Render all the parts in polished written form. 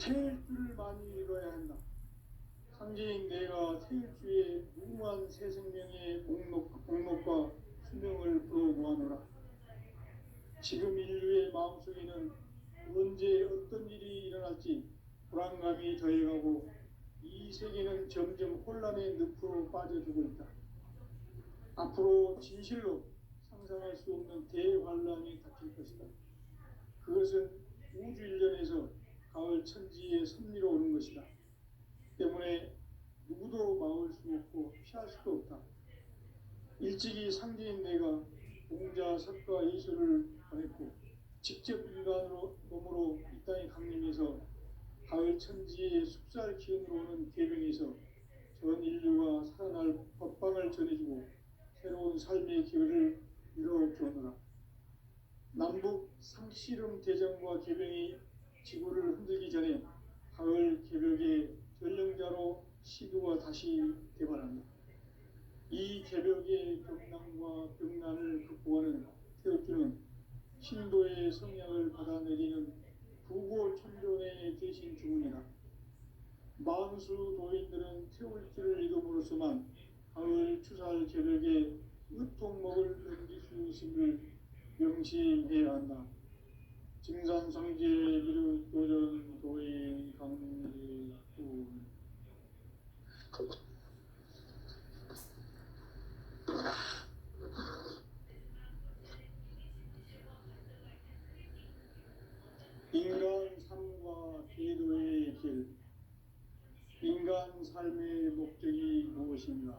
태일주를 많이 읽어야 한다. 상제인 내가 태일주의 무궁한 새 생명의 목록과 수명을 불어보아노라. 지금 인류의 마음속에는 언제 어떤 일이 일어날지 불안감이 더해가고 이 세계는 점점 혼란의 늪으로 빠져들고 있다. 앞으로 진실로 상상할 수 없는 대환란이 닥칠 것이다. 그것은 우주 일련에서 가을 천지의 섭리로 오는 것이다. 때문에 누구도 막을 수 없고 피할 수도 없다. 일찍이 상제인 내가 공자, 석가, 예수를 보냈고 직접 인간으로 몸으로 이 땅에 강림해서 가을 천지의 숲살 기운으로 오는 계명에서 전 인류가 살아날 법방을 전해주고 새로운 삶의 기회를 이뤄주었노라. 남북 상씨름 대전과 계명이 지구를 흔들기 전에 가을 개벽의 전령자로 시두가 다시 개발한다. 이 개벽의 경난과 병난을 극복하는 태극주는 신도의 성향을 받아내리는 부고천존의 대신 주문이다. 만수 도인들은 태울주를 읽음으로써만 가을 추살 개벽의 으통목을 넘길 수 있음을 명심해야 한다. 증산상제 미륵도전 도인 강리구 인간 삶과 기도의 길. 인간 삶의 목적이 무엇인가?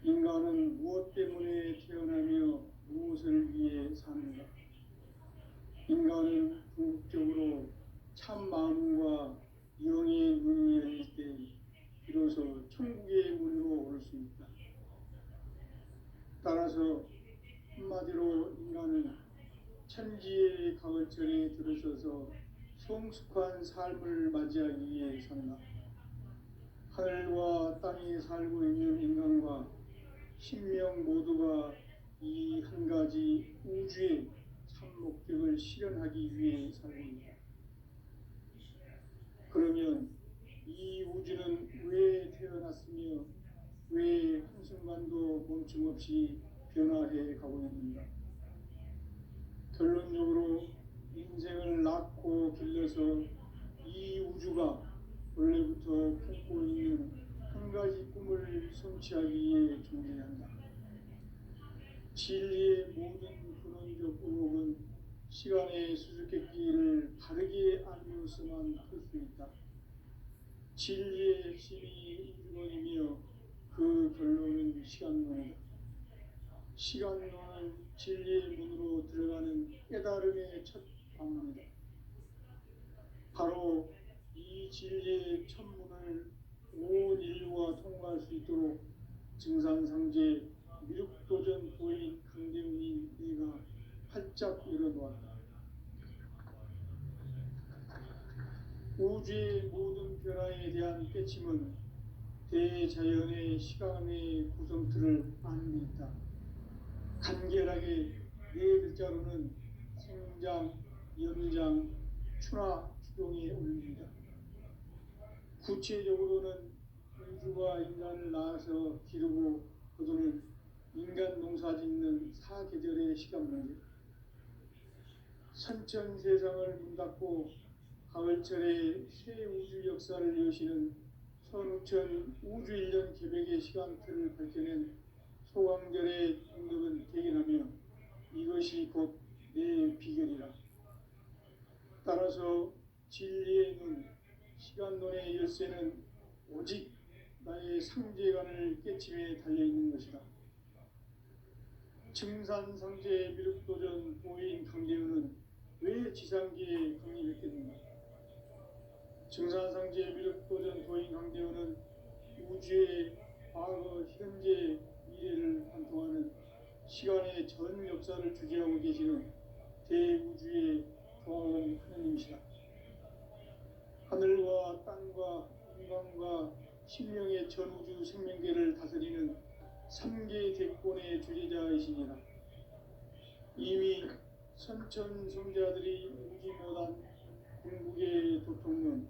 인간은 무엇 때문에 태어나며 무엇을 위해 사는가? 인간은 궁극적으로 참 마음과 영의 눈이 열릴 때 비로소 천국의 문으로 올 수 있다. 따라서 한마디로 인간은 천지의 가을철에 들어서서 성숙한 삶을 맞이하기 위해 산다. 하늘과 땅에 살고 있는 인간과 신명 모두가 이 한 가지 우주의 참 목적을 실현하기 위해 살고 있다. 그러면 이 우주는 왜 태어났으며 왜 한순간도 멈춤없이 변화해 가고 있는가? 결론적으로 인생을 낳고 길러서 이 우주가 원래부터 품고 있는 한 가지 꿈을 성취하기 위해 존재한다. 진리의 모든 근원적 의혹은 시간의 수수께끼를 바르게 알면서만 풀 수 있다. 진리의 핵심이 우주론이며 그 결론은 시간론이다. 시간론은 진리의 문으로 들어가는 깨달음의 첫 방문이다. 바로 이 진리의 첫 문을 온 인류가 통과할 수 있도록 증산상제 미륵도전 도인 강대웅이 내가 활짝 열어놓았다. 우주의 모든 변화에 대한 깨침은 대자연의 시간의 구성틀을 아는 데 있다. 간결하게 네 글자로는 생장, 연장, 추나 추동에 올립니다. 구체적으로는 우주가 인간을 낳아서 기르고 거두는 인간 농사 짓는 사계절의 시간 문제, 선천 세상을 문닫고 가을철에 새 우주 역사를 여시는 선우천 우주 일년 개벽의 시간틀을 밝혀낸 소강절의 공덕은 대견하며 이것이 곧 내 비결이라. 따라서 진리의 눈, 시간론의 열쇠는 오직 나의 상제관을 깨침에 달려있는 것이다. 증산상제 미륵도전 도인 강대훈은 왜 지상계에 강림했겠는가? 증산상제 미륵도전 도인 강대훈은 우주의 과거, 현재, 미래를 관통하는 시간의 전 역사를 주재하고 계시는 대우주의 조화원 하느님이시다. 하늘과 땅과 인간과 신명의 전우주 생명계를 다스리는 3계 대권의 주재자이시니라. 이미 선천성자들이 우지 못한 궁극의 도통론,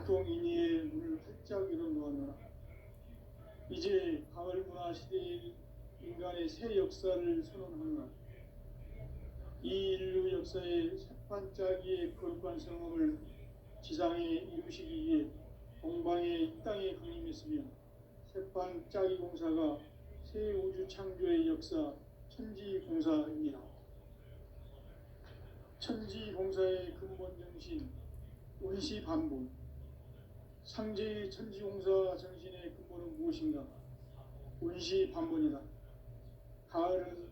전통인의의 문을 활짝 열어놓았노라. 이제 가을 문화 시대의 인간의 새 역사를 선언하노라. 이 인류 역사의 새반짝이의 거룩한 성험을 지상에 이루시기 위해 동방의 이 땅에 강림했으며 새반짝이 공사가 새 우주 창조의 역사 천지공사입니다. 천지공사의 근본 정신 운시반본. 상제의 천지공사 정신의 근본은 무엇인가? 운시반본이다. 가을은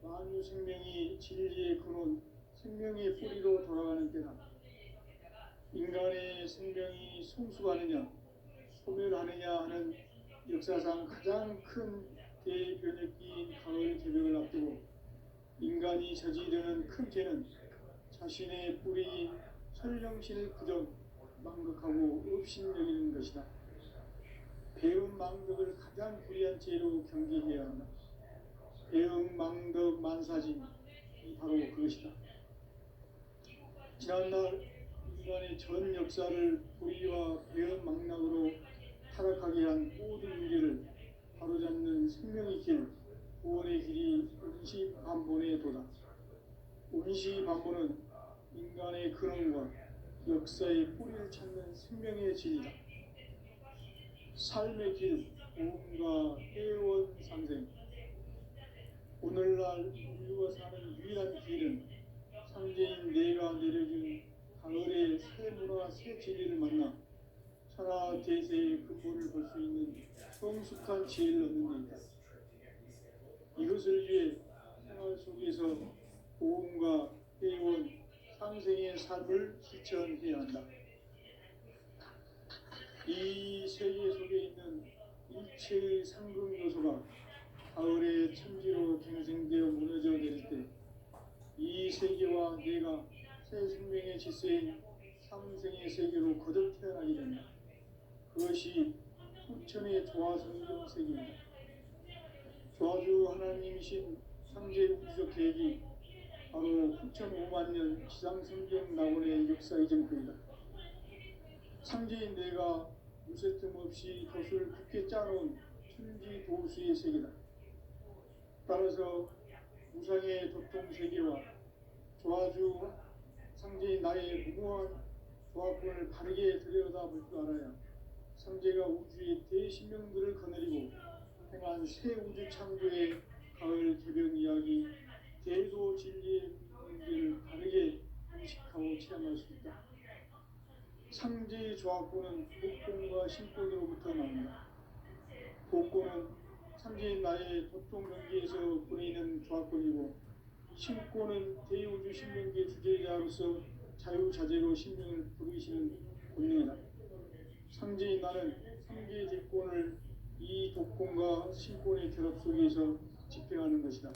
만유 생명이 진리의 근원, 생명의 뿌리로 돌아가는 때다. 인간의 생명이 성숙하느냐, 소멸하느냐 하는 역사상 가장 큰 대변혁기인 가을 개벽을 앞두고 인간이 저지르는 큰 죄는 자신의 뿌리인 설령신을 그저 망극하고 업신여기는 것이다. 배음 망덕을 가장 불의한 죄로 경계해야 한다. 배음 망덕 만사진이 바로 그것이다. 지난날 인간의 전 역사를 불의와 배음 망락으로 타락하게 한 모든 문제를 바로잡는 생명의 길, 구원의 길이 운시반본의 도다. 운시반본은 인간의 근원과 역사의 뿌리를 찾는 생명의 진이다. 삶의 길, 보험과 회원 상생. 오늘날 인류가 사는 유일한 길은 상제인 내가 내려준 가을의 새 문화, 새 진리를 만나 천하 대세의 근본을 볼 수 있는 성숙한 지혜를 얻는 데이다. 이것을 위해 생활 속에서 보험과 회원, 상생의 삶을 실천해야 한다. 이 세계 속에 있는 일체의 상금 요소가 가을의 천지로 갱생되어 무너져 내릴 때 이 세계와 내가 새 생명의 질서인 상생의 세계로 거듭 태어나게 된다. 그것이 후천의 조화성경 세계입니다. 조화주 하나님이신 상제 우주적 계획이 바로 후천 5만 년 지상성경 낙원의 역사 이전표이다. 상제인 내가 무쇠 틈 없이 돛을 굳게 짜놓은 천지 도수의 세계다. 따라서 무상의 도통 세계와 조화주 상제인 나의 무모한 조화권을 바르게 들여다볼 줄 알아야 상제가 우주의 대신명들을 거느리고 행한 새 우주 창조의 가을 개변 이야기, 대도 진리의 문제를 바르게 인식하고 체험할 수 있다. 상제의 조화권은 복권과 신권으로부터 나온다. 복권은 상제인 나의 도통 경계에서 보내는 조화권이고, 신권은 대우주 신명계 주제자로서 자유자재로 신명을 부르시는 본능이다. 상제인 나는 상계 대권을 이 독권과 신권의 결합 속에서 집행하는 것이다.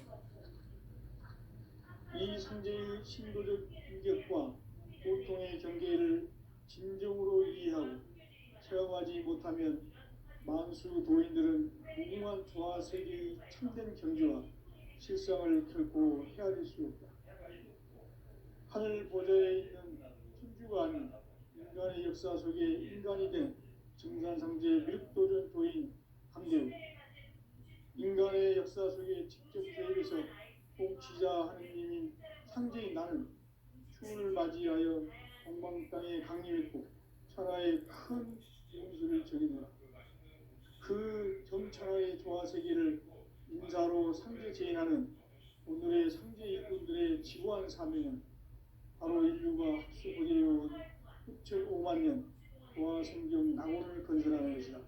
이 상제의 신도적 인격과 보통의 경계를 진정으로 이해하고 체험하지 못하면 만수 도인들은 무궁한 조화 세계의 참된 경지와 실상을 결코 헤아릴 수 없다. 하늘 보좌에 있는 천주가 아닌 인간의 역사 속에 인간이 된 정산상제 밀도전 도인 강대우, 인간의 역사 속에 직접 개입해서 통치자 하느님인 상제인 나는 추운을 맞이하여 동방 땅에 강림했고 천하의 큰 용수를 전이노라. 그 정천하의 조화세계를 인사로 상제 제인하는 오늘의 상제 일꾼들의 지구한 사명은 바로 인류가 합수보내어온 후천 5만 년 조화성경 낙원을 건설하는 것이다.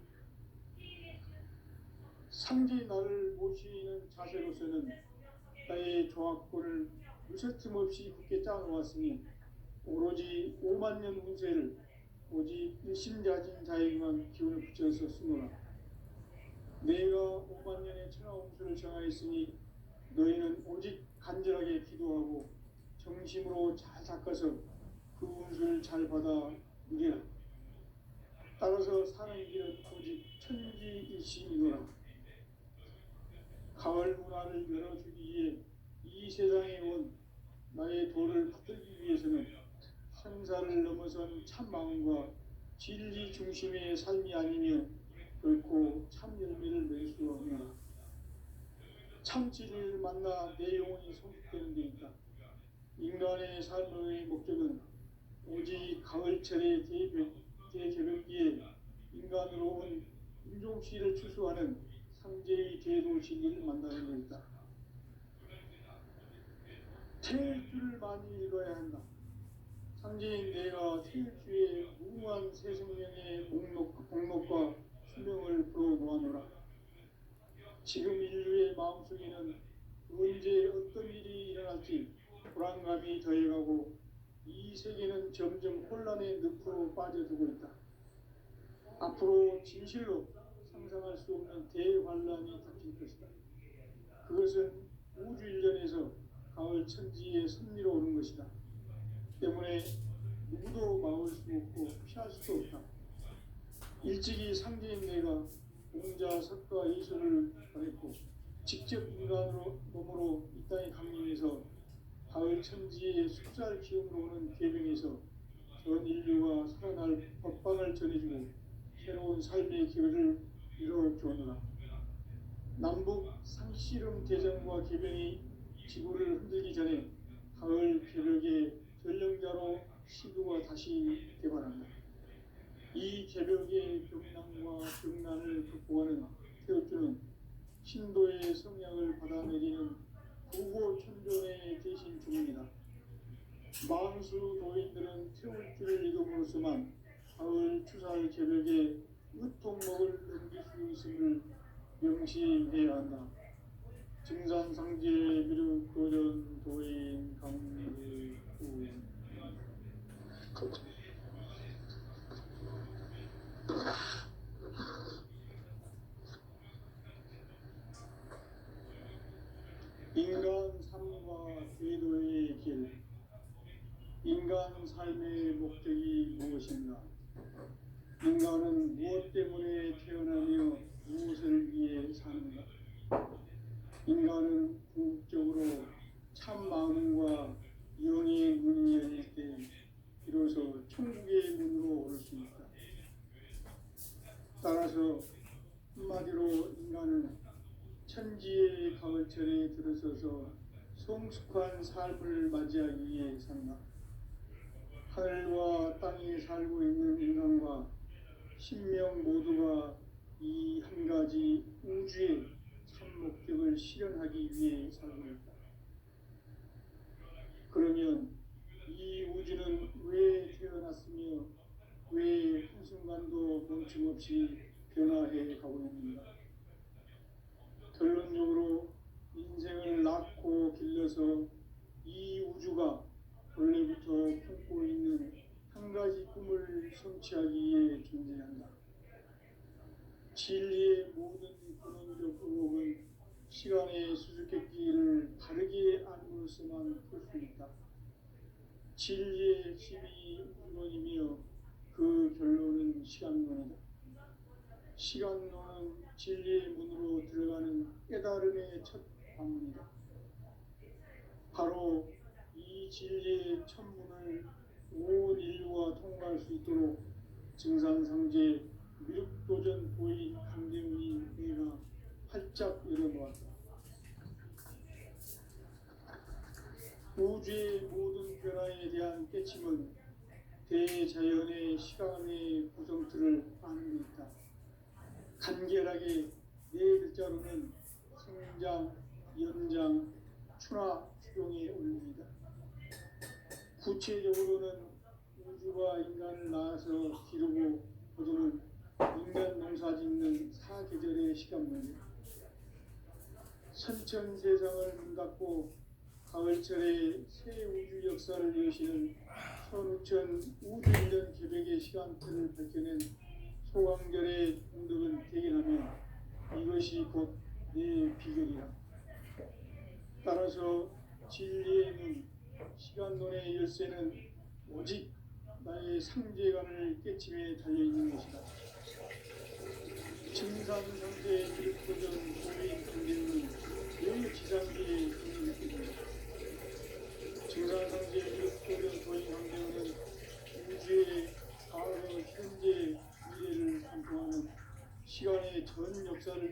상제 나를 모시는 자세로서는 나의 조화권을 무쇠틈 없이 굳게 짜놓았으니 오로지 5만 년 운세를 오직 일심자진 자에게만 기운을 붙여서 쓰노라. 내가 5만 년의 천하 운수를 정하였으니 너희는 오직 간절하게 기도하고 정심으로 잘 닦아서 그 운수를 잘 받아 누리라. 따라서 사는 길은 오직 천지일심이노라. 가을 문화를 열어주기 위해 이 세상에 온 나의 도를 붙들기 위해서는 생사를 넘어선 참 마음과 진리 중심의 삶이 아니며 결코 참 열매를 낼 수 없노라. 참 진리를 만나 내 영혼이 성숙되는 데이다. 인간의 삶의 목적은 오직 가을철의 대개벽기에 인간으로 온 인종씨를 추수하는 상제의 제도 진리를 만나는 것이다. 태일주를 많이 읽어야 한다. 상제인 내가 태일주의 무궁한 새 생명의 목록과 수명을 풀어놓아노라. 지금 인류의 마음속에는 언제 어떤 일이 일어날지 불안감이 더해가고 이 세계는 점점 혼란의 늪으로 빠져들고 있다. 앞으로 진실로 상상할 수 없는 대환란이 닥칠 것이다. 그것은 우주 일련에서 가을 천지의 섭리로 오는 것이다. 때문에 누구도 막을 수 없고 피할 수도 없다. 일찍이 상제인 내가 공자, 석가, 예술을 보냈고 직접 인간으로 몸으로 이 땅에 강림해서 가을 천지의 숫살 기음으로 오는 계명에서 전 인류가 살아날 법방을 전해주고 새로운 삶의 기회를 이루어주노라. 남북 상씨름 대전과 계명이 지구를 흔들기 전에 가을 개벽의 전령자로 시도가 다시 개발한다. 이 개벽의 병난과 병난을 극복하는 태엽주는 신도의 성향을 받아내리는 구호천존의 대신 주문이다. 만수 도인들은 태울주를 읽음으로써만 가을 추살 개벽의 으통목을 넘길 수 있음을 명심해야 한다. 증산상제 미륵도전 도인 강의후 인간 삶과 궤도의 길. 인간 삶의 목적이 무엇인가? 인간은 무엇 때문에 태어나며 무엇을 위해 사는가? 인간은 궁극적으로 참 마음과 영의 문이 열릴 때 비로소 천국의 문으로 오를 수 있다. 따라서 한마디로 인간은 천지의 가을철에 들어서서 성숙한 삶을 맞이하기 위해 산다. 하늘과 땅에 살고 있는 인간과 신명 모두가 이 한 가지 우주의 참 목적을 실현하기 위해 살고 있다. 그러면 이 우주는 왜 태어났으며 왜 한순간도 멈춤없이 변화해 가고 있는가? 결론적으로 인생을 낳고 길러서 이 우주가 원래부터 품고 있는 한 가지 꿈을 성취하기 위해 존재한다. 진리의 모든 근원적 의혹은 시간의 수수께끼를 바르게 알므로서만 풀 수 있다. 진리의 핵심이 우주론이며 그 결론은 시간론이다. 시간론은 진리의 문으로 들어가는 깨달음의 첫 관문이다. 바로 이 진리의 천문을 온 인류가 통과할 수 있도록 증산상제 미륵도전 도인 강대문이 내가 활짝 열어놓았다. 우주의 모든 변화에 대한 깨침은 대자연의 시간의 구성틀을 아는 데 있다. 간결하게 네 글자로는 성장, 연장, 추나, 추종의 원리이다. 구체적으로는 우주가 인간을 낳아서 기르고 거두는 인간 농사 짓는 사계절의 시간문이다. 선천 세상을 문 닫고 가을철에 새 우주 역사를 여시는 선우천 우주일년 개벽의 시간틀을 밝혀낸 소강절의 공덕은 대견하며 이것이 곧 내 비결이다. 따라서 진리의 문, 시간론의 열쇠는 오직 나의 상제관을 깨침에 달려있는 것이다. 증산상제 미륵도전 도인 강대문은 내 지상계의 공인입니다. 증산상제 미륵도전 도인 강대문은 우주의 과거, 현재,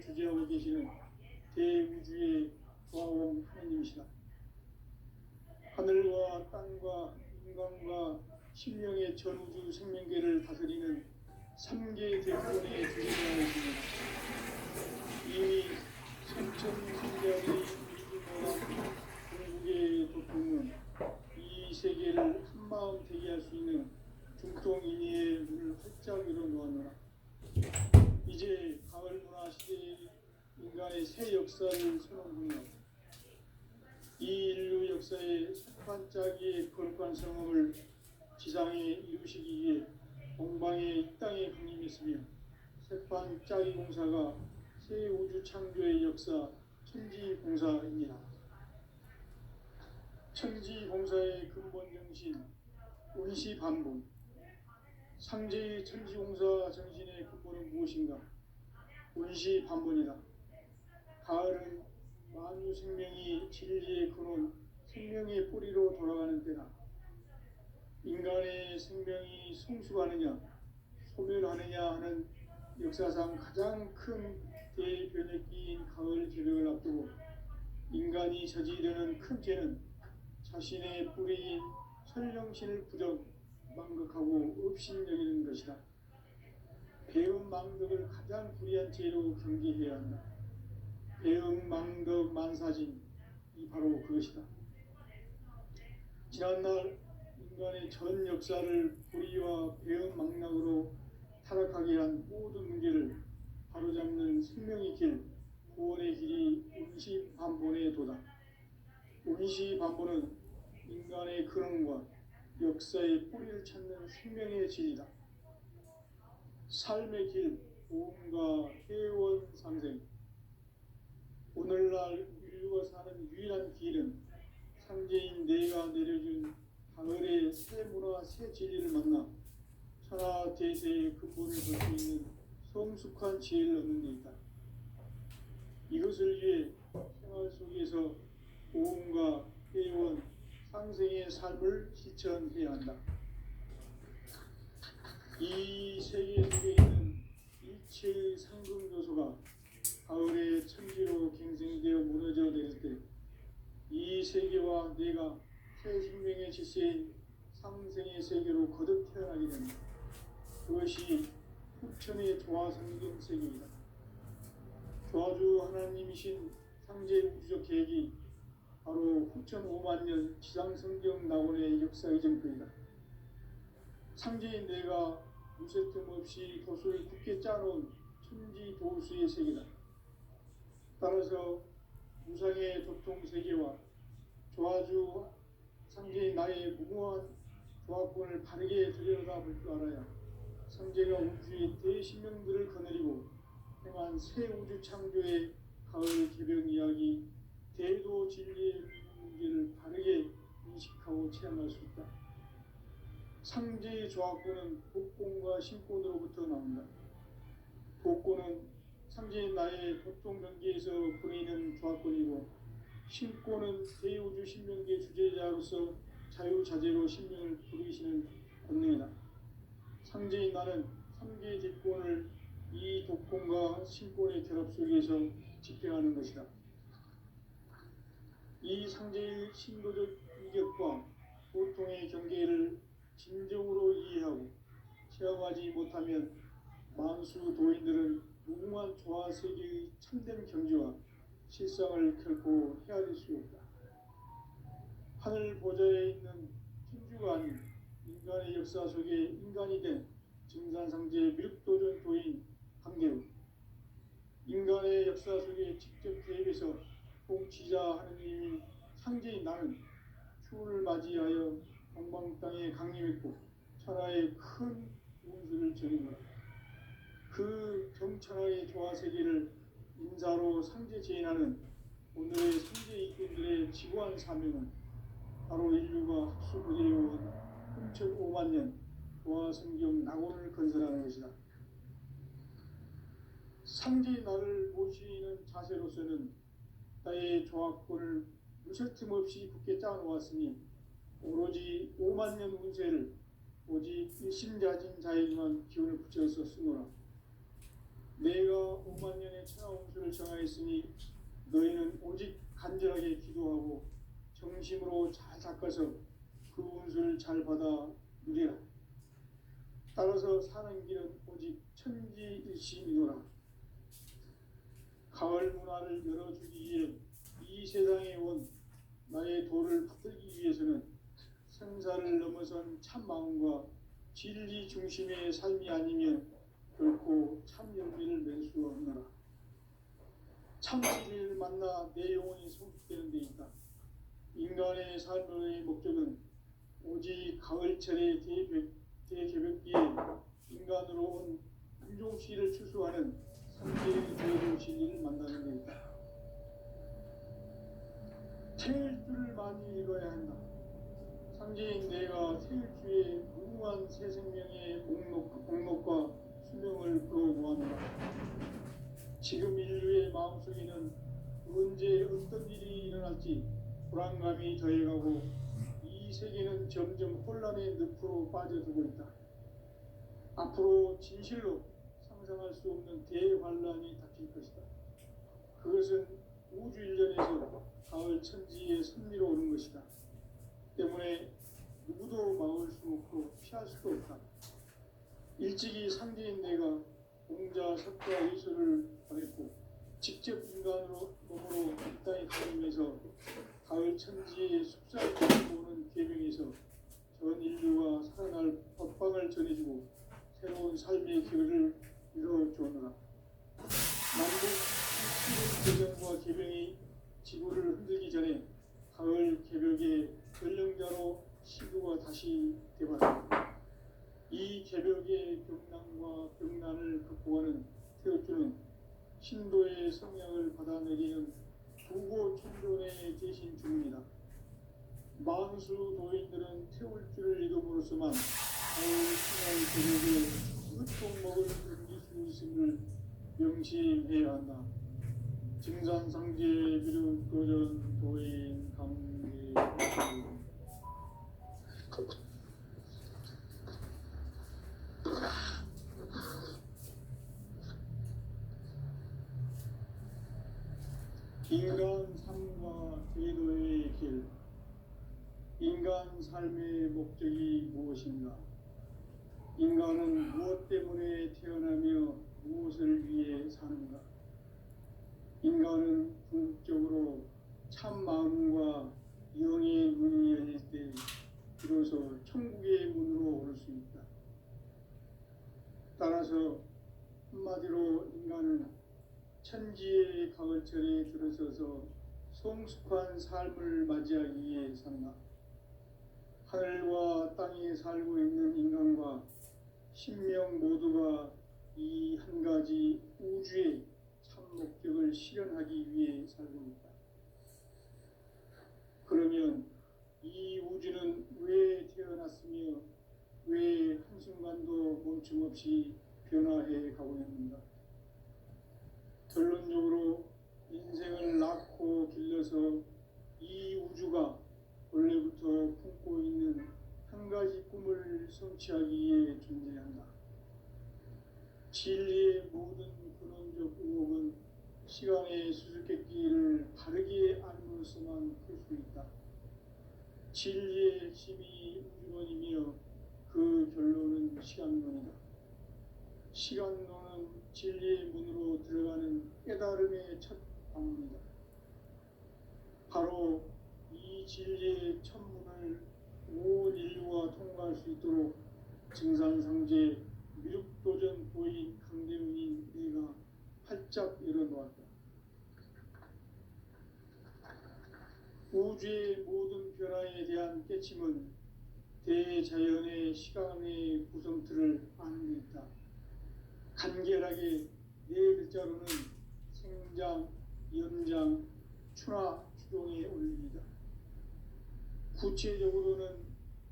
주재하고 계시는 대우주의 조화원 하나님이시다. 하늘과 땅과 인간과 신령의 전우주 생명계를 다스리는 3개 대권의 주재자이십니다. 이미 선천성자의 이주노란 중국의 도통은 이 세계를 한마음 되게 할 수 있는 중통인의의 문을 활짝 열어놓았노라. 이제 가을 문화 시대의 인간의 새 역사를 선언하노라. 이 인류 역사의 석반짜기의 거룩한 성험을 지상에 이루시기 위해 동방의 이 땅에 강림했으며 석반짜기 공사가 새 우주 창조의 역사 천지공사입니다. 천지공사의 근본 정신 원시반본. 상제의 천지공사 정신의 근본은 무엇인가? 원시반본이다. 가을은 만유 생명이 진리의 근원, 생명의 뿌리로 돌아가는 때다. 인간의 생명이 성숙하느냐, 소멸하느냐 하는 역사상 가장 큰 대변혁기인 가을 개벽을 앞두고 인간이 저지르는 큰 죄는 자신의 뿌리인 천령신을 부정, 망극하고 업신여기는 것이다. 배음 망덕을 가장 불의한 죄로 경계해야 한다. 배음 망덕 만사진이 바로 그것이다. 지난날 인간의 전 역사를 불의와 배음 망락으로 타락하게 한 모든 문제를 바로잡는 생명의 길, 구원의 길이 원시반본의 도다. 원시반본은 인간의 근원과 역사의 뿌리를 찾는 생명의 진리다. 삶의 길, 보험과 회원 상생. 오늘날 인류가 사는 유일한 길은 상제인 내가 내려준 가을의 새 문화, 새 진리를 만나 천하 대세의 근본을 볼 수 있는 성숙한 지혜를 얻는 데 있다. 이것을 위해 생활 속에서 보험과 회원, 상생의 삶을 실천해야 한다. 이 세계 속에 있는 일체의 상금 요소가 가을의 천지로 갱생되어 무너져 내릴 때 이 세계와 내가 새 생명의 질서인 상생의 세계로 거듭 태어나게 된다. 그것이 후천의 조화성경 세계이다. 조화주 하나님이신 상제 우주적 계획이 바로 후천 5만 년 지상성경 낙원의 역사의 정표이다. 상제인 내가 무쇠틈 없이 돛을 굳게 짜놓은 천지 도수의 세계다. 따라서 무상의 도통 세계와 조화주 상제인 나의 무모한 조화권을 바르게 들여다볼 줄 알아야 상제가 우주의 대신명들을 거느리고 행한 새 우주 창조의 가을 개벽 이야기, 대도 진리의 문제를 바르게 인식하고 체험할 수 있다. 상제의 조화권은 복권과 신권으로부터 나온다. 복권은 상제인 나의 도통 경계에서 보내는 조화권이고, 신권은 대우주 신명계 주제자로서 자유자재로 신명을 부르시는 권능이다. 상제인 나는 3개의 뒷권을 이 독권과 신권의 결합 속에서 집행하는 것이다. 이 상제의 신도적 위격과 보통의 경계를 진정으로 이해하고 체험하지 못하면 만수 도인들은 무궁한 조화세계의 참된 경지와 실상을 결코 헤아릴 수 없다. 하늘 보좌에 있는 천주가 아닌 인간의 역사 속에 인간이 된 증산상제의 밀도전 도인 강대우, 인간의 역사 속에 직접 개입해서 통치자 하느님인 상제인 나는 추운을 맞이하여 동방 땅에 강림했고 천하의 큰 운수를 전해노라. 그 정천하의 조화세계를 인사로 상제 제인하는 오늘의 상제 이꾼들의 지구한 사명은 바로 인류가 학수부대해온 후천 5만 년 조화성경 낙원을 건설하는 것이다. 상제의 나를 모시는 자세로서는 나의 조화권을 무쇠틈 없이 굳게 짜놓았으니 오로지 5만 년 운세를 오직 일심자진 자에게만 기운을 붙여서 쓰노라. 내가 5만 년의 천하 운수를 정하였으니 너희는 오직 간절하게 기도하고 정심으로 잘 닦아서 그 운수를 잘 받아 누리라. 따라서 사는 길은 오직 천지일심이노라. 가을 문화를 열어주기 위해 이 세상에 온 나의 도를 받들기 위해서는 생사를 넘어선 참 마음과 진리 중심의 삶이 아니면 결코 참 열매를 맺을 수 없노라. 참 진리를 만나 내 영혼이 성숙되는 데 있다. 인간의 삶의 목적은 오직 가을철의 대개벽기에 인간으로 온 인종시를 추수하는 상계의 대로 진리를 만나는 데 있다. 태일주를 많이 읽어야 한다. 상제인 내가 태일주의 무궁한 새 생명의 목록과 수명을 풀어놓았노라. 지금 인류의 마음속에는 언제 어떤 일이 일어날지 불안감이 더해가고 이 세계는 점점 혼란의 늪으로 빠져들고 있다. 앞으로 진실로 상상할 수 없는 대환란이 닥칠 것이다. 그것은 우주 일련에서 가을 천지의 섭리로 오는 것이다. 때문에 누구도 막을 수 없고 피할 수도 없다. 일찍이 상제인 내가 공자 석가 의술을 보냈고 직접 인간으로 몸으로 이 땅에 가면서 가을 천지의 숲사를 보는 계명에서 전 인류가 살아날 법방을 전해주고 새로운 삶의 기회를 이뤄주었노라. 만국 개정과 개병이 지구를 흔들기 전에 가을 개벽의 전령자로 시구가 다시 되었다. 이 개벽의 경난과 병난을 극복하는 태울주는 신도의 성향을 받아내리는 부고 천존의 대신 주문이다. 만수 도인들은 태울주를 이름으로서만 가을 신앙 개벽의 흑종목을 넘길 수 있음을 명심해야 한다. 증산상제 비륵도전 도인 강계 인간 삶과 제도의 길. 인간 삶의 목적이 무엇인가? 인간은 무엇 때문에 태어나며 무엇을 위해 사는가? 인간은 궁극적으로 참 마음과 영의 문이 열릴 때 비로소 천국의 문으로 오를 수 있다. 따라서 한마디로 인간은 천지의 가을철에 들어서서 성숙한 삶을 맞이하기 위해 산다. 하늘과 땅에 살고 있는 인간과 신명 모두가 이 한 가지 우주의 참 목적을 실현하기 위해 살고 있다. 그러면 이 우주는 왜 태어났으며 왜 한순간도 멈춤없이 변화해 가고 있는가? 결론적으로 인생을 낳고 길러서 이 우주가 원래부터 품고 있는 한 가지 꿈을 성취하기 위해 존재한다. 진리의 모든 근원적 의혹은 시간의 수수께끼를 바르게 알므로서만 풀 수 있다. 진리의 핵심이 우주론이며 그 결론은 시간론이다. 시간론은 진리의 문으로 들어가는 깨달음의 첫 방문이다. 바로 이 진리의 첫 문을 온 인류가 통과할 수 있도록 증산상제 미륵도전 도인 강대문인 내가 활짝 열어놓았다. 우주의 모든 변화에 대한 깨침은 대자연의 시간의 구성틀을 아는 데 있다. 간결하게 네 글자로는 생장, 연장, 추나 추동의 원리이다. 구체적으로는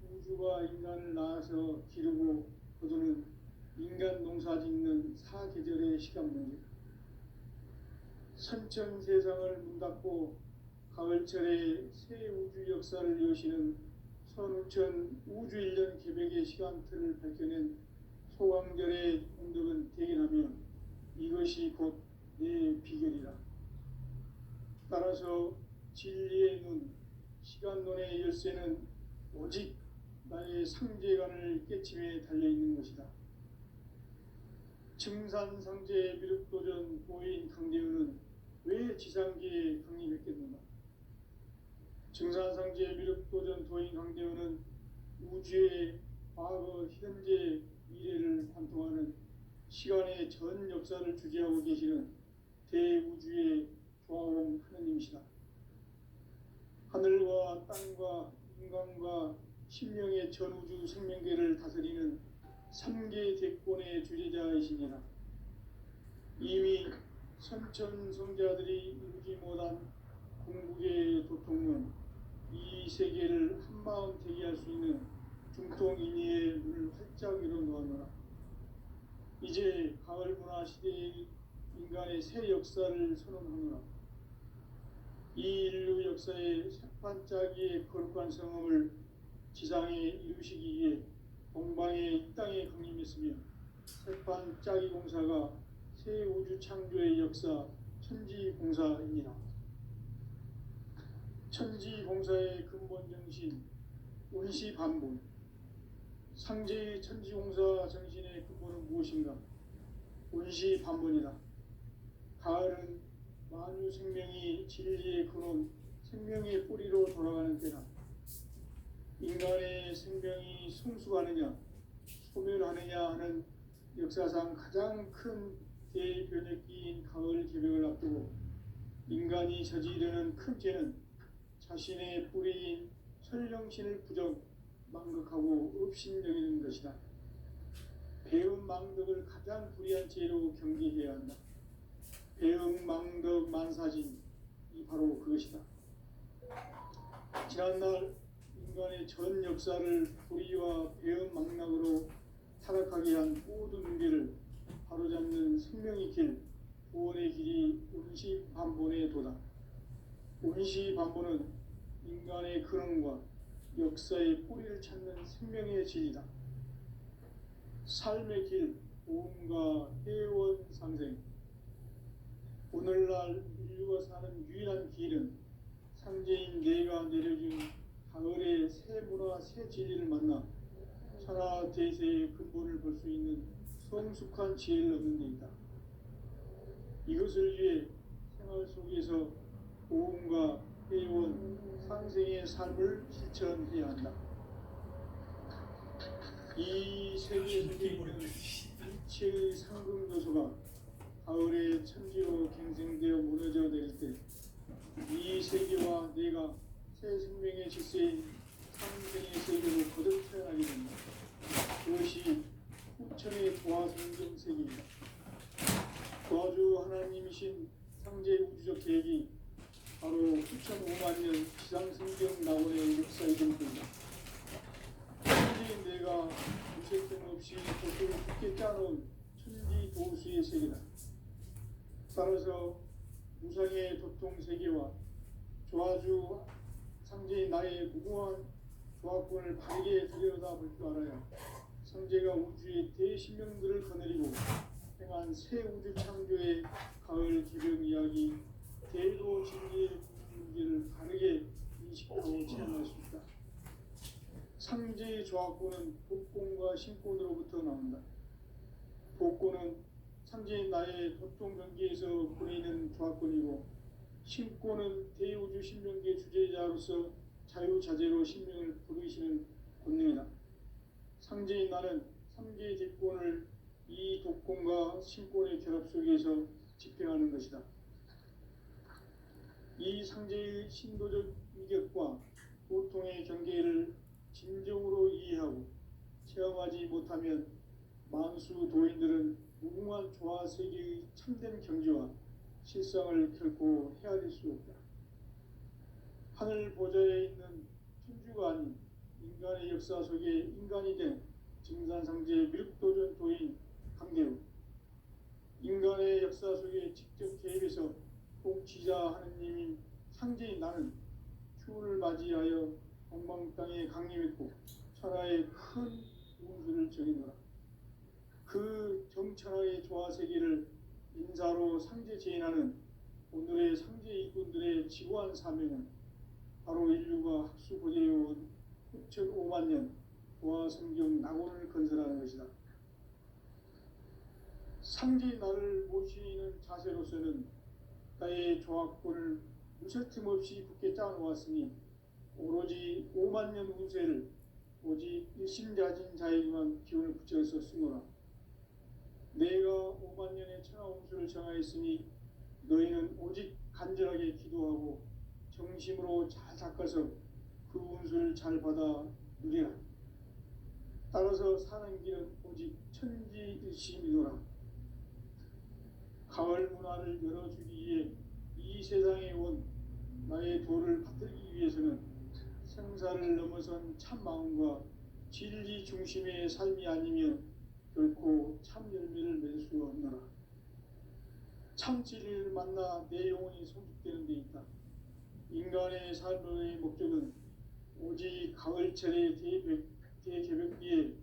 우주가 인간을 낳아서 기르고 거두는 인간 농사 짓는 사계절의 시간 문제. 선천 세상을 문 닫고 가을철에 새 우주 역사를 여시는 선우천 우주 1년 개벽의 시간틀을 밝혀낸 소강절의 공덕은 대견하며 이것이 곧 내 비결이라. 따라서 진리의 눈, 시간론의 열쇠는 오직 나의 상제관을 깨침에 달려있는 것이다. 증산상제 미륵도전 도인 강대우는 왜 지상계에 강림했겠는가? 증산상제 미륵도전 도인 강대우는 우주의 과거, 현재, 미래를 관통하는 시간의 전 역사를 주재하고 계시는 대우주의 조화원 하느님이시다. 하늘과 땅과 인간과 신명의 전우주 생명계를 다스리는 3계 대권의 주재자이시니라. 이미 선천성자들이 이루지 못한 궁극의 도통은 이 세계를 한마음 되게 할 수 있는 중통인의의 문을 활짝 열어놓았노라. 이제 가을 문화 시대의 인간의 새 역사를 선언하노라. 이 인류 역사의 새판짜기의 거룩한 성험을 지상에 이루시기 위해 동방의 이 땅에 강림했으며 새판짜기 공사가 새 우주 창조의 역사 천지공사입니다. 천지공사의 근본 정신 운시반본. 상제의 천지공사 정신의 근본은 무엇인가? 운시반본이다. 가을은 만유 생명이 진리의 근원, 생명의 뿌리로 돌아가는 때다. 인간의 생명이 성숙하느냐, 소멸하느냐 하는 역사상 가장 큰 대변혁기인 가을 개벽을 앞두고 인간이 저지르는 큰 죄는 자신의 뿌리인 설령신을 부정, 망극하고 업신여기는 것이다. 배음 망덕을 가장 불의한 죄로 경계해야 한다. 배음 망덕 만사진, 이 바로 그것이다. 지난날 인간의 전 역사를 불의와 배음 망락으로 타락하게 한 모든 문제를 바로잡는 생명의 길, 구원의 길이 운시반본의 도다. 운시반본은 인간의 근원과 역사의 뿌리를 찾는 생명의 진리다. 삶의 길, 보험과 회원 상생. 오늘날 인류가 사는 유일한 길은 상제인 내가 내려준 가을의 새 문화, 새 진리를 만나 천하 대세의 근본을 볼 수 있는 성숙한 지혜를 얻는 데 있다. 이것을 위해 생활 속에서 보험과 회원, 상생의 삶을 실천해야 한다. 이 세계 속에 있는 일체의 상금 요소가 가을의 천지로 갱생되어 무너져 내릴 때 이 세계와 내가 새 생명의 질서인 상생의 세계로 거듭 태어나게 된다. 그것이 후천의 조화성경 세계이다. 조화주 하나님이신 상제 우주적 계획이 바로 9,500만 년 지상성경 낙원의 역사의 전부이다. 천지인 내가 무색됨 없이 도수를 굳게 짜놓은 천지 도수의 세계다. 따라서 무상의 도통 세계와 조화주 상제인 나의 무궁한 조화권을 바르게 들여다볼 줄 알아야 상제가 우주의 대신명들을 거느리고 행한 새 우주 창조의 가을 개벽 이야기, 대도 진리의 문제를 바르게 인식하고 체험할 수 있다. 상제의 조화권은 복권과 신권으로부터 나온다. 복권은 상제인 나의 도통 경계에서 보내는 조화권이고, 신권은 대우주 신명계 주제자로서 자유자재로 신명을 부르시는 권능이다. 상제인 나는 3개의 대권을 이 독권과 신권의 결합 속에서 집행하는 것이다. 이 상제의 신도적 위격과 고통의 경계를 진정으로 이해하고 체험하지 못하면 만수 도인들은 무궁한 조화 세계의 참된 경지와 실상을 결코 헤아릴 수 없다. 하늘 보좌에 있는 천주가 아닌 인간의 역사 속에 인간이 된 증산상제 미륵도전 도인 강대우. 인간의 역사 속에 직접 개입해서 통치자 하느님인 상제인 나는 추운을 맞이하여 동방 땅에 강림했고 천하의 큰 운수를 정해노라. 그 정천하의 조화 세계를 인사로 상제 제인하는 오늘의 상제 일꾼들의 지고한 사명은 바로 인류가 학수 고대해온 6,5만 년 보아 성경 낙원을 건설하는 것이다. 상제의 나를 모시는 자세로서는 나의 조합권을 무쇠틈 없이 굳게 짜놓았으니 오로지 5만 년 운세를 오직 일심자진 자에게만 기운을 붙여서 쓰노라. 내가 5만 년의 천하 운수를 정하였으니 너희는 오직 간절하게 기도하고 정심으로 잘 닦아서 그 운수를 잘 받아 누리라. 따라서 사는 길은 오직 천지일심이노라. 가을 문화를 열어주기 위해 이 세상에 온 나의 도를 받들기 위해서는 생사를 넘어선 참 마음과 진리 중심의 삶이 아니면 결코 참 열매를 맺을 수 없노라. 참 진리를 만나 내 영혼이 성숙되는 데 있다. 인간의 삶의 목적은 오직 가을철의 대개벽기에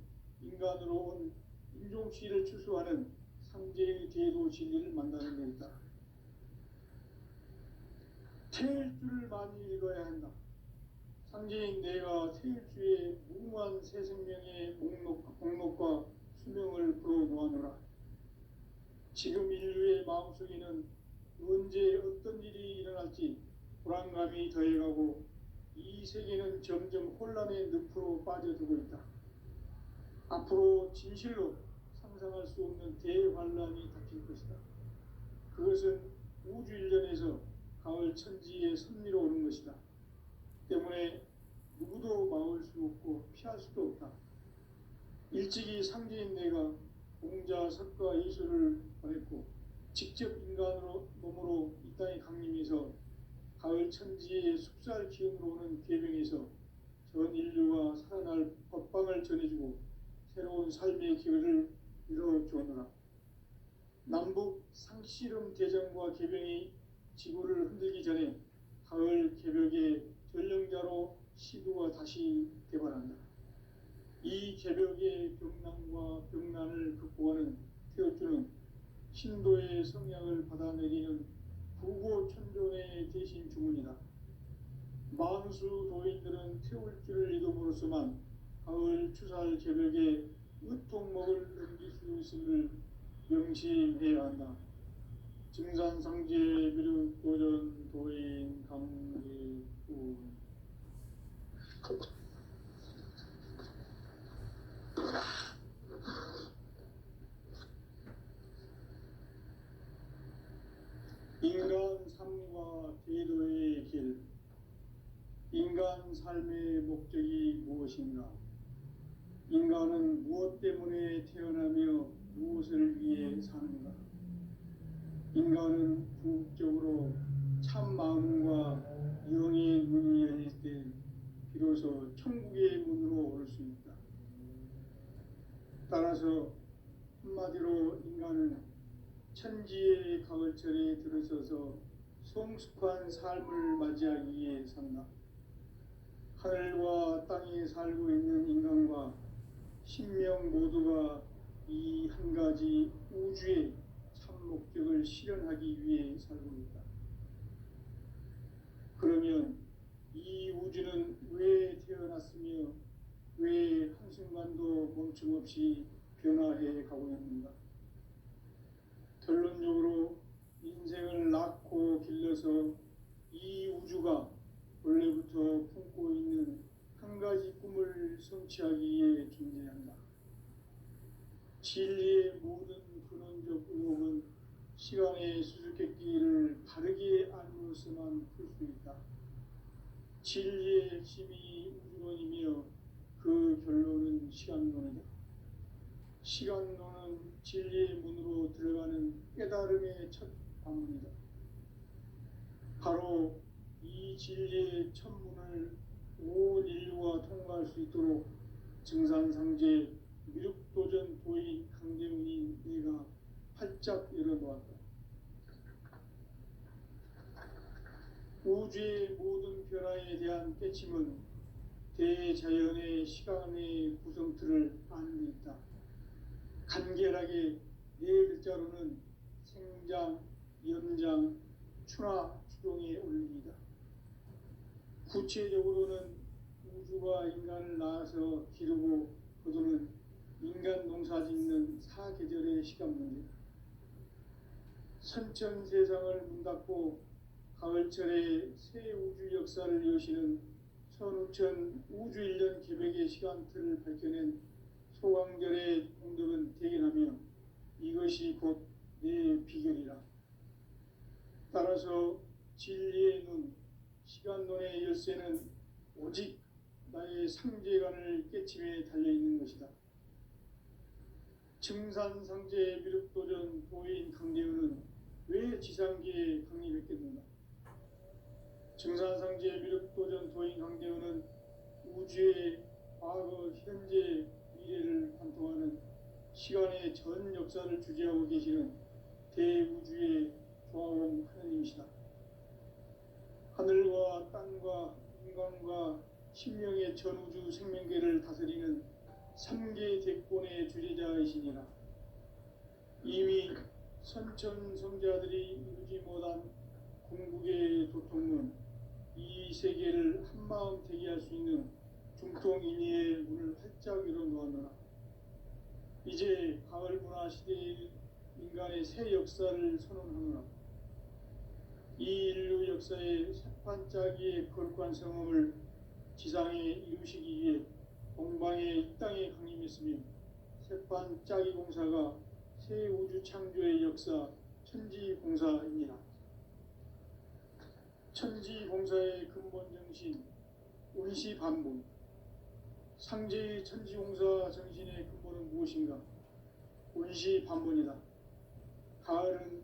인간으로 온 인종씨를 추수하는 상제의 대도 진리를 만나는 데 있다. 태일주를 많이 읽어야 한다. 상제인 내가 태일주의 무궁한 새 생명의 목록과 수명을 풀어놓아노라. 지금 인류의 마음속에는 언제 어떤 일이 일어날지 불안감이 더해가고 이 세계는 점점 혼란의 늪으로 빠져들고 있다. 앞으로 진실로 상상할 수 없는 대환란이 닥칠 것이다. 그것은 우주 일전에서 가을 천지의 섭리로 오는 것이다. 때문에 누구도 막을 수 없고 피할 수도 없다. 일찍이 상제인 내가 공자, 석가, 예수를 보냈고 직접 인간으로 몸으로 이 땅에 강림해서 가을 천지의 숙살 기운으로 오는 계명에서 전 인류가 살아날 법방을 전해주고 새로운 삶의 기회를 이뤄주었노라. 남북 상씨름 대전과 계병이 지구를 흔들기 전에 가을 개벽의 전령자로 시부가 다시 개발한다. 이 개벽의 병난과 병난을 극복하는 태어주는 신도의 성향을 받아내리는 부고천존의 대신 주문이다. 만수 도인들은 태울 줄을 이름으로서만 가을 추살 개벽의 으통목을 넘길 수 있음을 명심해야 한다. 증산상제 미륵도전 도인 강기군. 인간 삶과 제도의 길. 인간 삶의 목적이 무엇인가? 인간은 무엇 때문에 태어나며 무엇을 위해 사는가? 인간은 궁극적으로 참 마음과 영의 문이 열릴 때 비로소 천국의 문으로 오를 수 있다. 따라서 한마디로 인간은 천지의 가을철에 들어서서 성숙한 삶을 맞이하기 위해 산다. 하늘과 땅에 살고 있는 인간과 신명 모두가 이 한 가지 우주의 참 목적을 실현하기 위해 살고 있다. 그러면 이 우주는 왜 태어났으며 왜 한순간도 멈춤없이 변화해 가고 있는가? 결론적으로 인생을 낳고 길러서 이 우주가 원래부터 품고 있는 한 가지 꿈을 성취하기 위해 존재한다. 진리의 모든 근원적 의혹은 시간의 수수께끼를 바르게 알므로서만 풀 수 있다. 진리의 핵심이 우주론이며 그 결론은 시간론이다. 시간론은 진리의 문으로 들어가는 깨달음의 첫 방문이다. 바로 이 진리의 첫 문을 온 인류가 통과할 수 있도록 증산상제 미륵도전 도인 강대훈이 내가 활짝 열어놓았다. 우주의 모든 변화에 대한 깨침은 대자연의 시간의 구성틀을 아는 데 있다. 간결하게 네 글자로는 생자 상장, 연장, 추나 추동에 올립니다. 구체적으로는 우주가 인간을 낳아서 기르고 거두는 인간 농사 짓는 사계절의 시간 문제, 선천 세상을 문 닫고 가을철에 새 우주 역사를 여시는 선우천 우주일년 계획의 시간틀을 밝혀낸 소강절의 공덕은 대견하며 이것이 곧 내 비결이라. 따라서 진리의 눈, 시간론의 열쇠는 오직 나의 상제관을 깨침에 달려있는 것이다. 증산상제 미륵도전 도인 강대우는 왜 지상계에 강림했겠는가? 증산상제 미륵도전 도인 강대우는 우주의 과거, 현재, 미래를 관통하는 시간의 전 역사를 주재하고 계시는 대우주의 조화원 하느님이시다. 하늘과 땅과 인간과 신명의 전우주 생명계를 다스리는 삼계 대권의 주제자이시니라. 이미 선천 성자들이 이루지 못한 궁극의 도통문, 이 세계를 한마음 되게 할 수 있는 중통인의의 문을 활짝 열어놓았노라. 이제 가을 문화 시대의 인간의 새 역사를 선언하노라. 이 인류 역사의 새판짜기의 거룩한 성험을 지상에 이루시기 위해 동방의 이 땅에 강림했으며 새판짜기 공사가 새 우주 창조의 역사 천지공사입니다. 천지공사의 근본 정신 운시반본, 상제의 천지공사 정신의 근본은 무엇인가? 운시반본이다. 가을은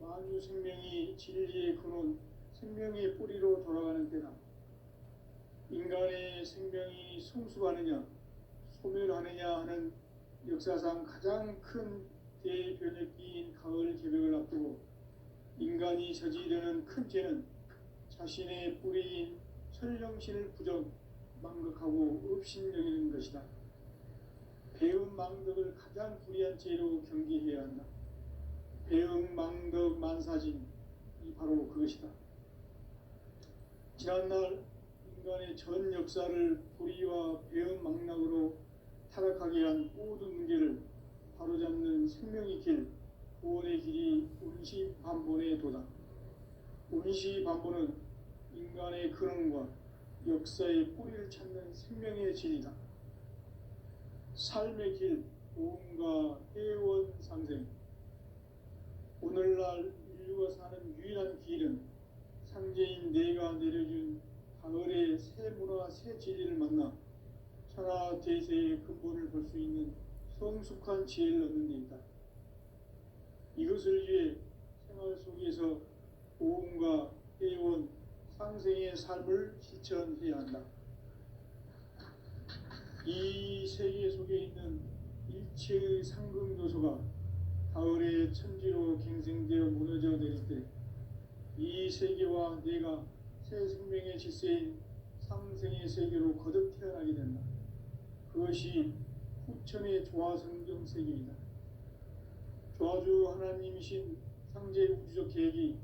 만유 생명이 진리의 근원, 생명의 뿌리로 돌아가는 때다. 인간의 생명이 성숙하느냐, 소멸하느냐 하는 역사상 가장 큰 대변혁기인 가을 개벽을 앞두고 인간이 저지르는 큰 죄는 자신의 뿌리인 설령신을 부정, 망극하고 업신여기는 것이다. 배음 망덕을 가장 불의한 죄로 경계해야 한다. 배음 망덕 만사진이 바로 그것이다. 지난날 인간의 전 역사를 불의와 배음 망락으로 타락하게 한 모든 문제를 바로잡는 생명의 길, 구원의 길이 운시반본의 도다. 운시반본은 인간의 근원과 역사의 뿌리를 찾는 생명의 진이다. 삶의 길, 보험과 회원 상생. 오늘날 인류가 사는 유일한 길은 상제인 내가 내려준 가을의 새 문화, 새 진리를 만나 천하 대세의 근본을 볼 수 있는 성숙한 지혜를 얻는 데 있다. 이것을 위해 생활 속에서 보험과 회원, 상생의 삶을 실천해야 한다. 이 세계 속에 있는 일체의 상금 요소가 가을의 천지로 갱생되어 무너져 내릴 때 이 세계와 내가 새 생명의 질서인 상생의 세계로 거듭 태어나게 된다. 그것이 후천의 조화성경 세계이다. 조화주 하나님이신 상제 우주적 계획이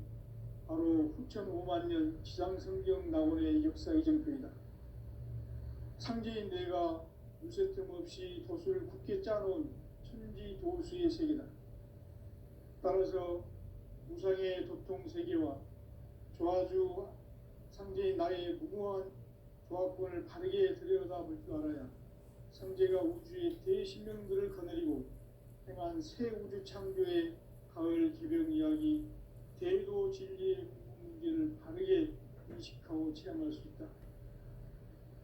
바로 후천 5만년 지상성경 낙원의 역사의 정표이다. 상제인 내가 유세 틈 없이 도수를 굳게 짜놓은 천지 도수의 세계다. 따라서 무상의 도통 세계와 조화주 상제인 나의 무모한 조합권을 바르게 들여다볼 줄 알아야 상제가 우주의 대신명들을 거느리고 행한 새 우주 창조의 가을 개벽 이야기, 대도 진리의 문제를 바르게 인식하고 체험할 수 있다.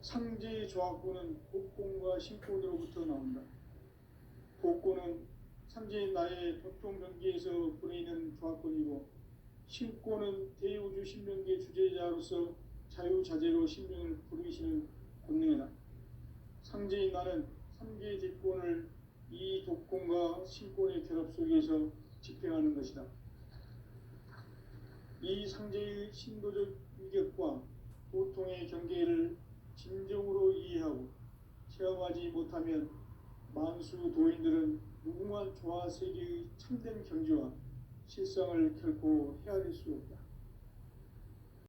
상제의 조합권은 복권과 신권으로부터 나온다. 복권은 상제인 나의 도통경계에서 보내는 조합권이고, 신권은 대우주 신명계 주제자로서 자유자재로 신명을 부르시는 권능이다. 상제인 나는 3개의 대권을 이 독권과 신권의 결합 속에서 집행하는 것이다. 이 상제의 신도적 위격과 보통의 경계를 진정으로 이해하고 체험하지 못하면 만수 도인들은 무궁한 조화 세계의 참된 경지와 실상을 결코 헤아릴 수 없다.